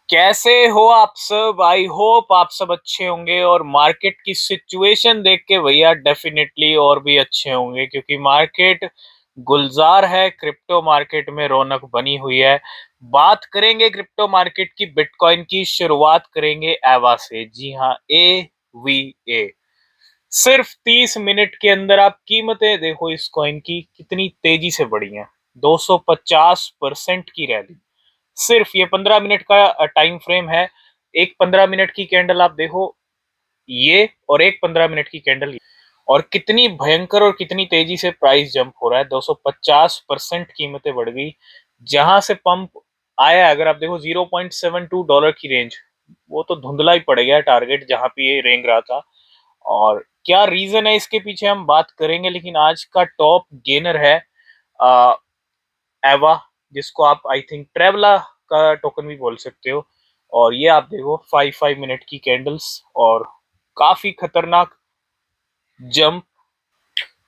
कैसे हो आप सब? आई होप आप सब अच्छे होंगे और मार्केट की सिचुएशन देख के भैया डेफिनेटली और भी अच्छे होंगे, क्योंकि मार्केट गुलजार है। क्रिप्टो मार्केट में रौनक बनी हुई है। बात करेंगे क्रिप्टो मार्केट की, बिटकॉइन की। शुरुआत करेंगे एवा से। जी हाँ, AVA। सिर्फ 30 मिनट के अंदर आप कीमतें देखो इस कॉइन की कितनी तेजी से बढ़ी हैं। 250% की रैली। सिर्फ ये 15 मिनट का टाइम फ्रेम है। एक 15 मिनट की कैंडल आप देखो, ये और एक 15 मिनट की कैंडल, और कितनी भयंकर और कितनी तेजी से प्राइस जंप हो रहा है। 250% कीमतें बढ़ गई। जहां से पंप आया है, अगर आप देखो $0.72 की रेंज, वो तो धुंधला ही पड़ गया टारगेट जहां पे ये रेंग रहा था। और क्या रीजन है इसके पीछे हम बात करेंगे, लेकिन आज का टॉप गेनर है एवा, जिसको आप आई थिंक ट्रेवला का टोकन भी बोल सकते हो। और ये आप देखो 5 मिनट की कैंडल्स और काफी खतरनाक जंप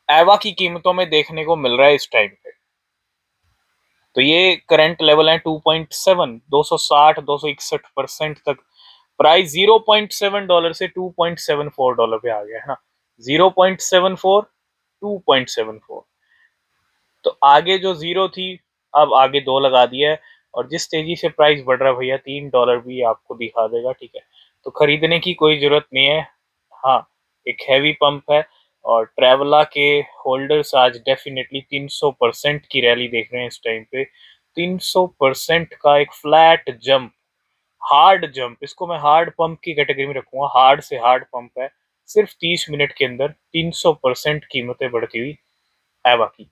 एवा की कीमतों में देखने को मिल रहा है इस टाइम पे। तो ये करंट लेवल है 2.7, 260 261% तक। प्राइस $0.7 से $2.74 पे आ गया है ना। 0.74, 2.74। तो आगे जो जीरो थी, अब आगे दो लगा दिया है। और जिस तेजी से प्राइस बढ़ रहा है भैया, $3 भी आपको दिखा देगा, ठीक है। तो खरीदने की कोई जरूरत नहीं है। हाँ, एक हैवी पंप है। और ट्रेवला के होल्डर्स आज डेफिनेटली 300% की रैली देख रहे हैं इस टाइम पे। 300% का एक फ्लैट जंप, हार्ड जंप, इसको मैं हार्ड पंप की कैटेगरी में रखूंगा। हार्ड से हार्ड पंप है। सिर्फ 30 मिनट के अंदर 300% कीमतें बढ़ती हुई एवा की।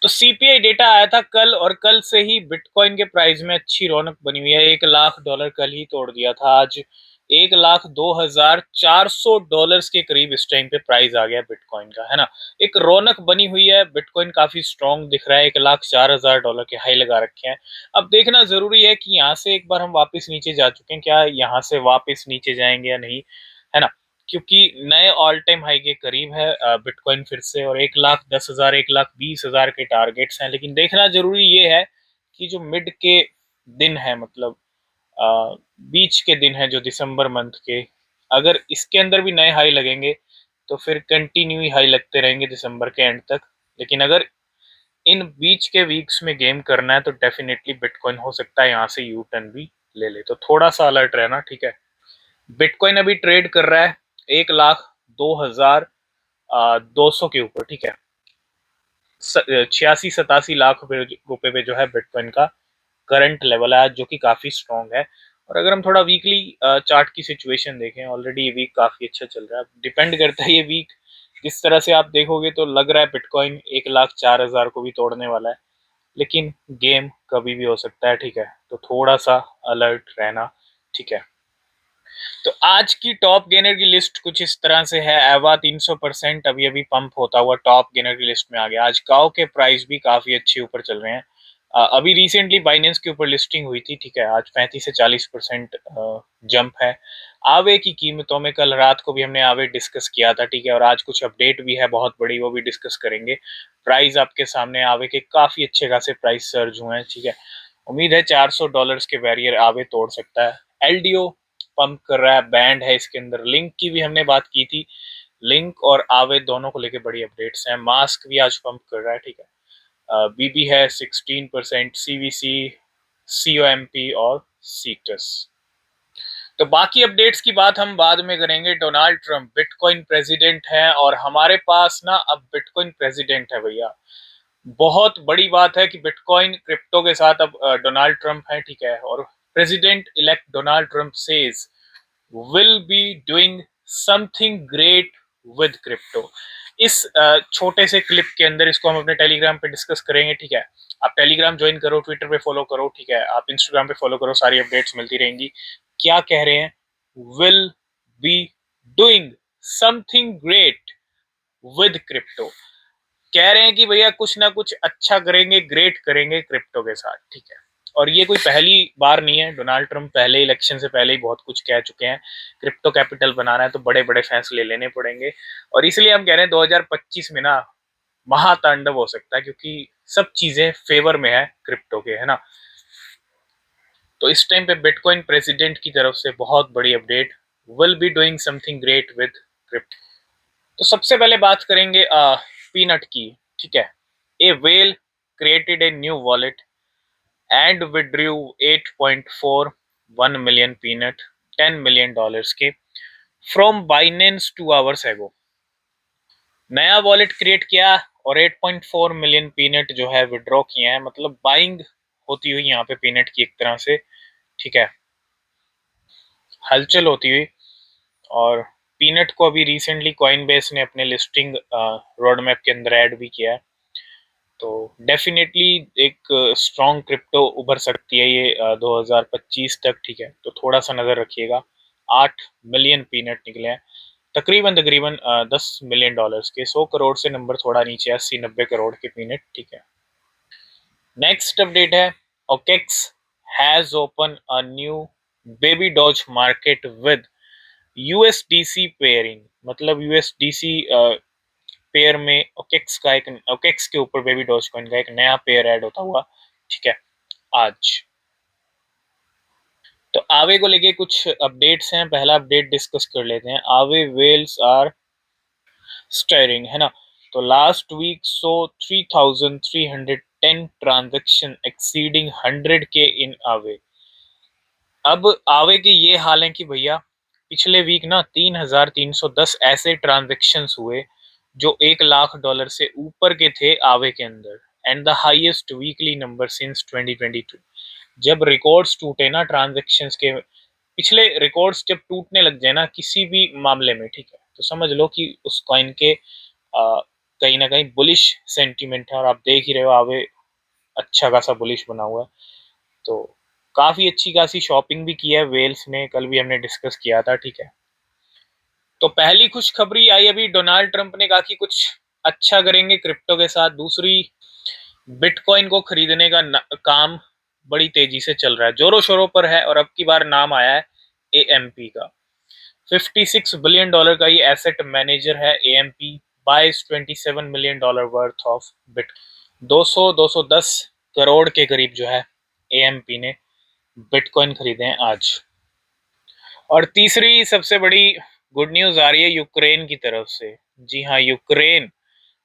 तो सीपीआई डेटा आया था कल, और कल से ही बिटकॉइन के प्राइस में अच्छी रौनक बनी हुई है। $1 लाख कल ही तोड़ दिया था। आज $1,02,400 के करीब इस टाइम पे प्राइस आ गया बिटकॉइन का, है ना। एक रौनक बनी हुई है। बिटकॉइन काफी स्ट्रॉन्ग दिख रहा है। $1,04,000 के हाई लगा रखे हैं। अब देखना जरूरी है कि यहाँ से एक बार हम वापस नीचे जा चुके हैं, क्या यहाँ से वापस नीचे जाएंगे या नहीं, है ना। क्योंकि नए ऑल टाइम हाई के करीब है बिटकॉइन फिर से, और 1,10,000 1,20,000 के टारगेट्स हैं। लेकिन देखना जरूरी ये है कि जो मिड के दिन है, मतलब बीच के दिन है जो दिसंबर मंथ के, अगर इसके अंदर भी नए हाई लगेंगे तो फिर कंटिन्यू हाई लगते रहेंगे दिसंबर के एंड तक। लेकिन अगर इन बीच के वीक्स में गेम करना है तो डेफिनेटली बिटकॉइन हो सकता है यहाँ से यू टर्न भी ले ले। तो थोड़ा सा अलर्ट रहना, ठीक है। बिटकॉइन अभी ट्रेड कर रहा है 1,02,200 के ऊपर, ठीक है। 86-87 लाख रुपए पे जो है बिटकॉइन का करंट लेवल है, जो कि काफी स्ट्रॉन्ग है। और अगर हम थोड़ा वीकली चार्ट की सिचुएशन देखें, ऑलरेडी ये वीक काफी अच्छा चल रहा है। डिपेंड करता है ये वीक किस तरह से आप देखोगे, तो लग रहा है बिटकॉइन 1,04,000 को भी तोड़ने वाला है। लेकिन गेम कभी भी हो सकता है, ठीक है। तो थोड़ा सा अलर्ट रहना, ठीक है। तो आज की टॉप गेनर की लिस्ट कुछ इस तरह से है। एवा 300% अभी अभी पंप होता हुआ टॉप गेनर की लिस्ट में आ गया। आज काओ के प्राइस भी काफी अच्छे ऊपर चल रहे हैं। अभी रिसेंटली बाइनेंस के ऊपर लिस्टिंग हुई थी, ठीक है। आज 35 से 40% जंप है। आवे की कीमतों में कल रात को भी हमने आवे डिस्कस किया था, ठीक है। और आज कुछ अपडेट भी है बहुत बड़ी, वो भी डिस्कस करेंगे। प्राइस आपके सामने आवे के काफी अच्छे खासे प्राइस सर्ज हुए हैं, ठीक है। उम्मीद है $400 के बैरियर आवे तोड़ सकता है। एलडीओ पंप कर रहा है, बैंड है इसके अंदर। लिंक की भी हमने बात की थी। लिंक और आवे दोनों को लेके बड़ी अपडेट्स हैं। मास्क भी आज पंप कर रहा है, ठीक है। बीबी है 16%, सीवीसी, सीओएमपी और सीटस। तो बाकी अपडेट्स की बात हम बाद में करेंगे। डोनाल्ड ट्रंप बिटकॉइन प्रेसिडेंट है, और हमारे पास ना अब बिटकॉइन प्रेसिडेंट है भैया। बहुत बड़ी बात है कि बिटकॉइन क्रिप्टो के साथ अब डोनाल्ड ट्रंप है, ठीक है। और president elect Donald Trump says will be doing something great with crypto. इस छोटे से क्लिप के अंदर इसको हम अपने टेलीग्राम पे डिस्कस करेंगे, ठीक है। आप टेलीग्राम ज्वाइन करो, ट्विटर पे फॉलो करो, ठीक है। आप इंस्टाग्राम पे फॉलो करो, सारी अपडेट्स मिलती रहेंगी। क्या कह रहे हैं? Will be doing something great with crypto. कह रहे हैं कि भैया कुछ ना कुछ अच्छा करेंगे, ग्रेट करेंगे क्रिप्टो के साथ, ठीक है। और ये कोई पहली बार नहीं है। डोनाल्ड ट्रंप पहले इलेक्शन से पहले ही बहुत कुछ कह चुके हैं। क्रिप्टो कैपिटल बनाना है तो बड़े बड़े फैसले लेने पड़ेंगे। और इसलिए हम कह रहे हैं 2025 में ना महातांडव हो सकता है, क्योंकि सब चीजें फेवर में है क्रिप्टो के, है ना। तो इस टाइम पे बिटकॉइन प्रेसिडेंट की तरफ से बहुत बड़ी update, will be doing something great with crypto. तो सबसे पहले बात करेंगे पीनट की, ठीक है। A whale created a new wallet and withdrew 8.41 million peanut, $10 million के, फ्रॉम बाइनेंस 2 hours ago। नया वॉलेट क्रिएट किया और 8.4 मिलियन पीनट जो है विड्रॉ किए हैं, मतलब बाइंग होती हुई यहाँ पे पीनट की एक तरह से, ठीक है, हलचल होती हुई। और पीनट को अभी रिसेंटली कॉइनबेस ने अपने लिस्टिंग रोड मैप के अंदर ऐड भी किया है। तो डेफिनेटली एक स्ट्रॉन्ग क्रिप्टो उभर सकती है ये 2025 तक, ठीक है। तो थोड़ा सा नजर रखिएगा। 8 मिलियन पीनट निकले हैं, तकरीबन तकरीबन $10 million के। 100 करोड़ से नंबर थोड़ा नीचे, 80-90 करोड़ के पीनट, ठीक है। नेक्स्ट अपडेट है, OKX has open a new baby doge market with USDC pairing, मतलब यूएसडीसी पेयर में ओकेक्स का एक, ओकेक्स के ऊपर बेबी डॉज कॉइन का एक नया पेयर ऐड होता हुआ, ठीक है, आज। तो आवे को लेके कुछ अपडेट्स हैं। पहला अपडेट डिस्कस कर लेते हैं। आवे वेल्स आर स्टायरिंग, है ना। तो लास्ट वीक सो 3,310 ट्रांजेक्शन एक्सीडिंग 100K इन आवे। अब आवे के ये हाल है कि भैया पिछले वीक ना 3,310 ऐसे ट्रांजेक्शन्स हुए जो $1 लाख से ऊपर के थे आवे के अंदर, and the highest weekly number since 2022। जब रिकॉर्ड्स टूटे ना ट्रांजेक्शन्स के, पिछले रिकॉर्ड्स जब टूटने लग जाए ना किसी भी मामले में, ठीक है, तो समझ लो कि उस कॉइन के कहीं ना कहीं बुलिश सेंटीमेंट है। और आप देख ही रहे हो आवे अच्छा खासा बुलिश बना हुआ है। तो काफी अच्छी खासी शॉपिंग भी की है वेल्स ने, कल भी हमने डिस्कस किया था, ठीक है। तो पहली खुशखबरी आई अभी, डोनाल्ड ट्रंप ने कहा कि कुछ अच्छा करेंगे क्रिप्टो के साथ। दूसरी, बिटकॉइन को खरीदने का काम बड़ी तेजी से चल रहा है, जोरों शोरों पर है। और अब की बार नाम आया है एएमपी का। $56 बिलियन का ये एसेट मैनेजर है AMP, buys $27 million worth of bitcoin. 200-210 crore के करीब जो है एएमपी ने बिटकॉइन खरीदे हैं आज। और तीसरी सबसे बड़ी गुड न्यूज आ रही है यूक्रेन की तरफ से। जी हाँ, यूक्रेन।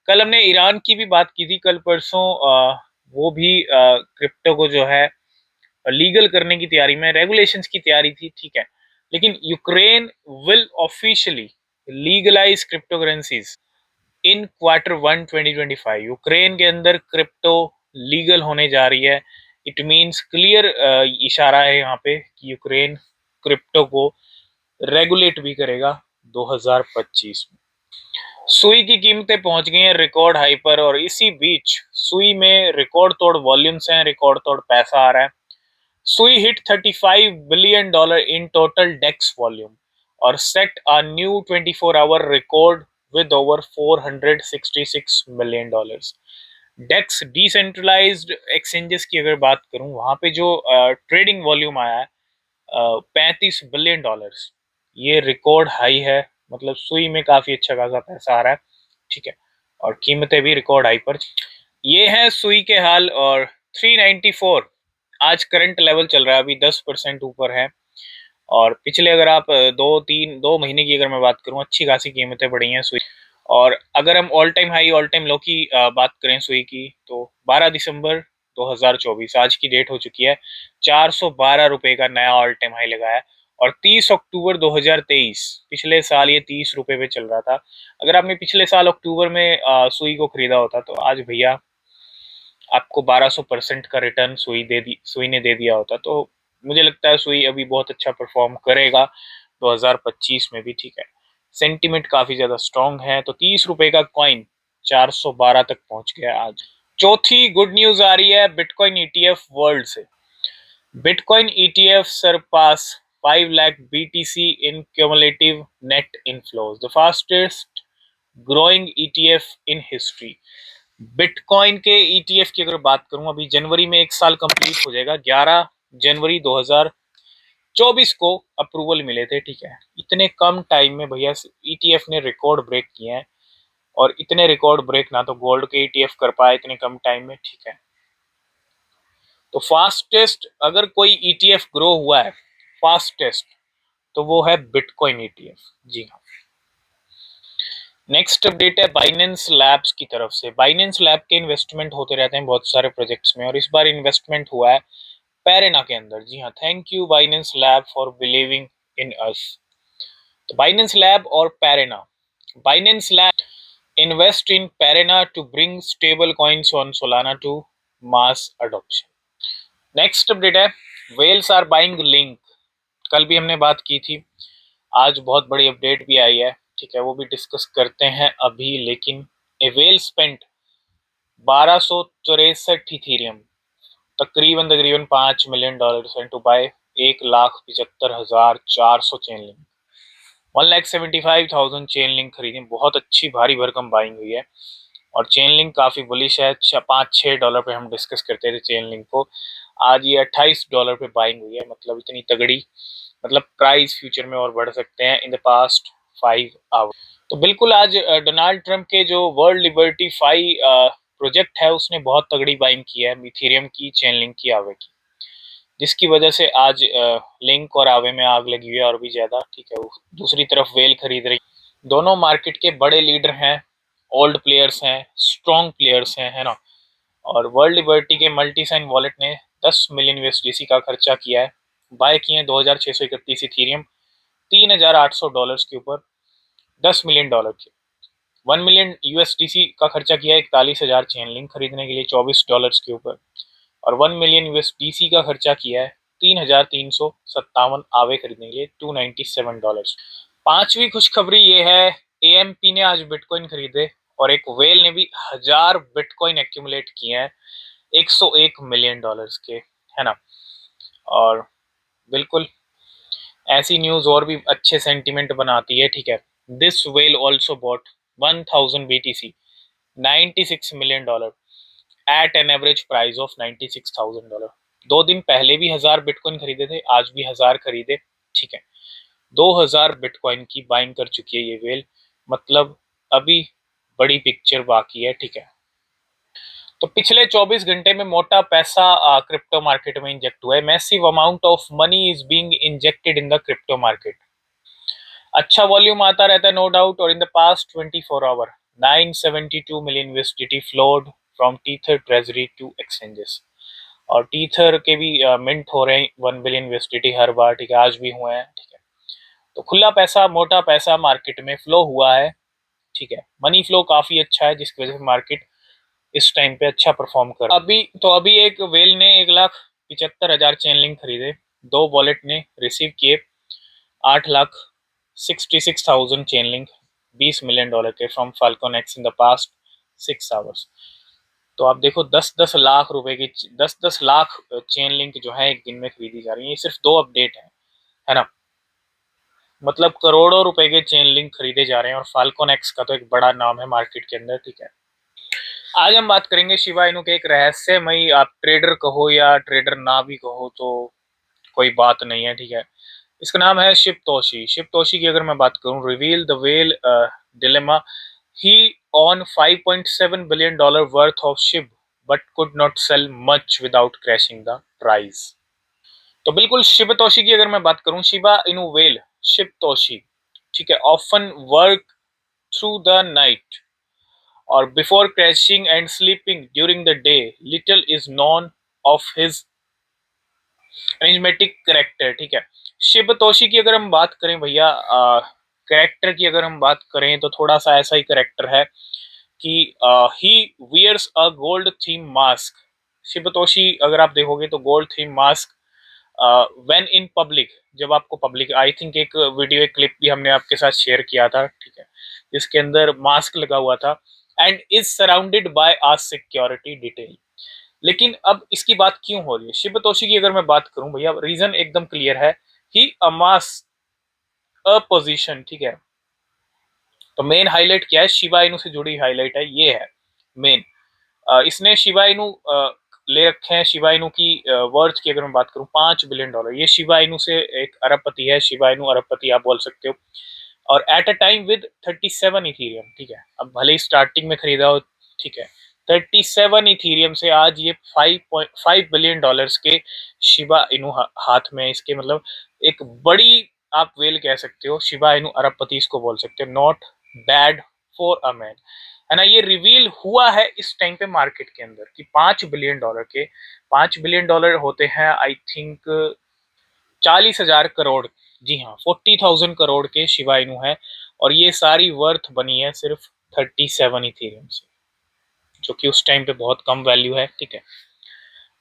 कल हमने ईरान की भी बात की थी, कल परसों वो भी क्रिप्टो को जो है लीगल करने की तैयारी में, रेगुलेशंस की तैयारी थी, ठीक है। लेकिन Ukraine will officially legalise crypto currencies in Q1 2025। Ukraine के अंदर क्रिप्टो लीगल होने जा रही है। इट मीन्स क्लियर इशारा है यहाँ पे कि यूक्रेन क्रिप्टो को रेगुलेट भी करेगा 2025 में। सुई की कीमतें पहुंच गई हैं रिकॉर्ड हाई पर, और इसी बीच सुई में रिकॉर्ड तोड़ वॉल्यूम्स हैं, रिकॉर्ड तोड़ पैसा आ रहा है। सुई hit $35 billion in total DEX volume और set a new 24 hour record with over $466 million. DEX decentralised exchanges की अगर बात करूं, वहां पे जो ट्रेडिंग वॉल्यूम आया है $35 बिलियन, ये रिकॉर्ड हाई है। मतलब सुई में काफी अच्छा खासा पैसा आ रहा है, ठीक है। और कीमतें भी रिकॉर्ड हाई पर। ये है सुई के हाल। और 394 आज करंट लेवल चल रहा है, अभी 10% ऊपर है। और पिछले अगर आप 2 महीने की अगर मैं बात करूं, अच्छी खासी कीमतें बढ़ी हैं सुई। और अगर हम all time high all time low की बात करें सुई की, तो 12 दिसंबर 2024 आज की डेट हो चुकी है, ₹412 का नया ऑल टाइम हाई लगाया है। और 30 अक्टूबर 2023, पिछले साल ये ₹30 पे चल रहा था। अगर आपने पिछले साल अक्टूबर में सुई को खरीदा होता तो आज भैया आपको 1200% का रिटर्न सुई ने दे दिया होता। तो मुझे लगता है सुई अभी बहुत अच्छा परफॉर्म करेगा 2025 में भी, ठीक है। सेंटिमेंट काफी ज्यादा स्ट्रांग है। तो ₹30 का कॉइन 412 तक पहुंच गया आज। चौथी गुड न्यूज आ रही है बिटकॉइन ईटीएफ वर्ल्ड से। Bitcoin ETF surpass 5 lakh BTC in cumulative net inflows, the fastest growing ETF in history. Bitcoin के ईटीएफ की अगर बात करूं, अभी जनवरी में एक साल कंप्लीट हो जाएगा। 11 जनवरी 2024 को अप्रूवल मिले थे, ठीक है। इतने कम टाइम में भैया ईटीएफ ने रिकॉर्ड ब्रेक किए हैं। और इतने रिकॉर्ड ब्रेक ना तो गोल्ड के ईटीएफ कर पाए इतने कम टाइम में, ठीक है। तो फास्टेस्ट अगर कोई ईटीएफ ग्रो हुआ है फास्टेस्ट, तो वो है बिटकॉइन ईटीएफ। जी हाँ। नेक्स्ट अपडेट है बाइनेंस लैब्स की तरफ से। बाइनेंस लैब के इन्वेस्टमेंट होते रहते हैं बहुत सारे प्रोजेक्ट्स में, और इस बार इन्वेस्टमेंट हुआ है पेरेना के अंदर। जी हाँ, thank you Binance lab for believing in us. तो बाइनेंस लैब और Parena, Binance lab invest in Parena to bring stable coins on Solana to mass adoption. Next update है whales are buying link। कल भी हमने बात की थी, आज बहुत बड़ी अपडेट भी आई है, ठीक है, वो भी डिस्कस करते हैं अभी। लेकिन ए whale spent 1263 इथीरियम, तकरीबन तकरीबन $5 million to buy 1,75,400 Chainlink. 1,75,000 Chainlink खरीदी, बहुत अच्छी भारी भरकम बाइंग हुई है। और चेन लिंक काफी बुलिश है, $5-6 पे हम डिस्कस करते थे चेन लिंक को, आज ये $28 पे बाइंग हुई है। मतलब इतनी तगड़ी, मतलब प्राइस फ्यूचर में और बढ़ सकते हैं इन द पास्ट 5 आवर। तो बिल्कुल आज डोनाल्ड ट्रंप के जो वर्ल्ड लिबर्टी 5 प्रोजेक्ट है उसने बहुत तगड़ी बाइंग की है इथेरियम की, चेन लिंक की, आवे की, जिसकी वजह से आज लिंक और आवे में आग लगी हुई है और भी ज्यादा, ठीक है। दूसरी तरफ वेल खरीद रही, दोनों मार्केट के बड़े लीडर हैं, ओल्ड प्लेयर्स हैं, स्ट्रॉन्ग प्लेयर्स हैं, है ना। और वर्ल्ड लिबर्टी के मल्टी साइन वॉलेट ने 10 मिलियन यूएसडीसी का खर्चा किया है, बाय किए हैं 2631 इथीरियम $3,800 के ऊपर, $10 मिलियन के। 1 मिलियन यूएसडीसी का खर्चा किया है 41,000 चेन लिंक खरीदने के लिए $24 के ऊपर, और 1 मिलियन यूएसडीसी का खर्चा किया है 3,357 आवे खरीदने के लिए $297। पांचवी खुशखबरी ये है, एएमपी ने आज बिटकॉइन खरीदे, और एक वेल ने भी 1000 बिटकॉइन एक्यूमुलेट किए हैं $101 मिलियन के, है ना। और बिल्कुल ऐसी न्यूज और भी अच्छे सेंटिमेंट बनाती है, ठीक है। This whale also bought 1000 BTC $96 million at an average price of $96,000। 2 दिन पहले भी 1000 बिटकॉइन खरीदे थे, आज भी 1000 खरीदे, ठीक है। 2000 बिटकॉइन की बाइंग कर चुकी है ये वेल, मतलब अभी बड़ी पिक्चर बाकी है, ठीक है। तो पिछले 24 घंटे में मोटा पैसा क्रिप्टो मार्केट में इंजेक्ट हुआ है। Massive amount of money is being injected in the crypto market. अच्छा वॉल्यूम आता रहता है, नो डाउट। और in the past 24 hour 972 million USDT flowed from Tether treasury to exchanges. और टीथर के भी मिंट हो रहे हैं 1 बिलियन यूएसडीटी हर बार, ठीक है, आज भी हुए हैं, ठीक है। तो खुला पैसा, मोटा पैसा मार्केट में फ्लो हुआ है, ठीक है। मनी फ्लो काफी अच्छा है, जिसकी वजह से मार्केट इस टाइम पे अच्छा परफॉर्म कर। अभी एक वेल ने 1,75,000 चेन लिंक खरीदे, 2 वॉलेट ने रिसीव किए 8,66,000 चेन लिंक $20 मिलियन के from falcon x in the past 6 hours. तो आप देखो 10-10 लाख रुपए की, 10-10 लाख चेन लिंक जो है एक दिन में खरीदी जा रही है। ये सिर्फ 2 अपडेट है ना। मतलब करोड़ों रुपए के चेन लिंक खरीदे जा रहे हैं, और फाल्कन एक्स का तो एक बड़ा नाम है मार्केट के अंदर, ठीक है। आज हम बात करेंगे शिबा इनू के एक रहस्यमयी, आप ट्रेडर कहो या ट्रेडर ना भी कहो तो कोई बात नहीं है, ठीक है। इसका नाम है शिबतोशी। शिबतोशी की अगर मैं बात करूं, reveal the whale dilemma, he on $5.7 billion worth of Shib but could not sell much without crashing the price. तो बिल्कुल शिबतोशी की अगर मैं बात करूं, शिबा इनू वेल शिबतोशी, ठीक है, often work through the night और before crashing and sleeping during the day. Little is none of his enigmatic character, ठीक है। शिबतोशी की अगर हम बात करें भैया, करेक्टर की अगर हम बात करें तो थोड़ा सा ऐसा ही करेक्टर है कि he wears a gold theme mask. Shibtoshi अगर आप देखोगे तो gold theme mask when in public, जब आपको पब्लिक, आई थिंक एक वीडियो एक क्लिप भी हमने आपके साथ शेयर किया था, ठीक है, जिसके अंदर मास्क लगा हुआ था, and is surrounded by a security detail. लेकिन अब इसकी बात क्यों हो रही है शिबतोशी की अगर मैं बात करूं भैया, रीजन एकदम क्लियर है, ही अमास अ पोजीशन, ठीक है। तो मेन हाईलाइट क्या है, शिबा इनू से जुड़ी हाईलाइट है, ये है मेन। इसने शिबा इनू ले रखे हैं। शिबा इनू की वर्थ की अगर मैं बात करूं $5 बिलियन, ये शिबा इनू से एक अरबपति है, शिबा इनू अरबपति आप बोल सकते हो। और at a time with 37 Ethereum, ठीक है। अब भले ही स्टार्टिंग में खरीदा हो, ठीक है, 37 इथीरियम से आज ये 5.5 बिलियन डॉलर्स के शिबा इनु हाथ में, इसके मतलब एक बड़ी आप वेल कह सकते हो, शिबा इनु अरबपति इसको बोल सकते हो, not bad for a man, है ना। ये रिवील हुआ है इस टाइम पे मार्केट के अंदर कि 5 बिलियन डॉलर के, 5 बिलियन डॉलर होते हैं आई थिंक 40,000 करोड़, जी हाँ 40,000 करोड़ के शिबा इनु है, और ये सारी वर्थ बनी है सिर्फ 37 इथेरियम से, जो कि उस टाइम पे बहुत कम वैल्यू है, ठीक है।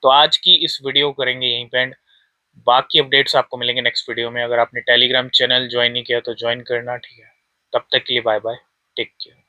तो आज की इस वीडियो करेंगे यहीं पे एंड, बाकी अपडेट्स आपको मिलेंगे नेक्स्ट वीडियो में। अगर आपने टेलीग्राम चैनल ज्वाइन नहीं किया तो ज्वाइन करना, ठीक है। तब तक के लिए बाय बाय, टेक केयर।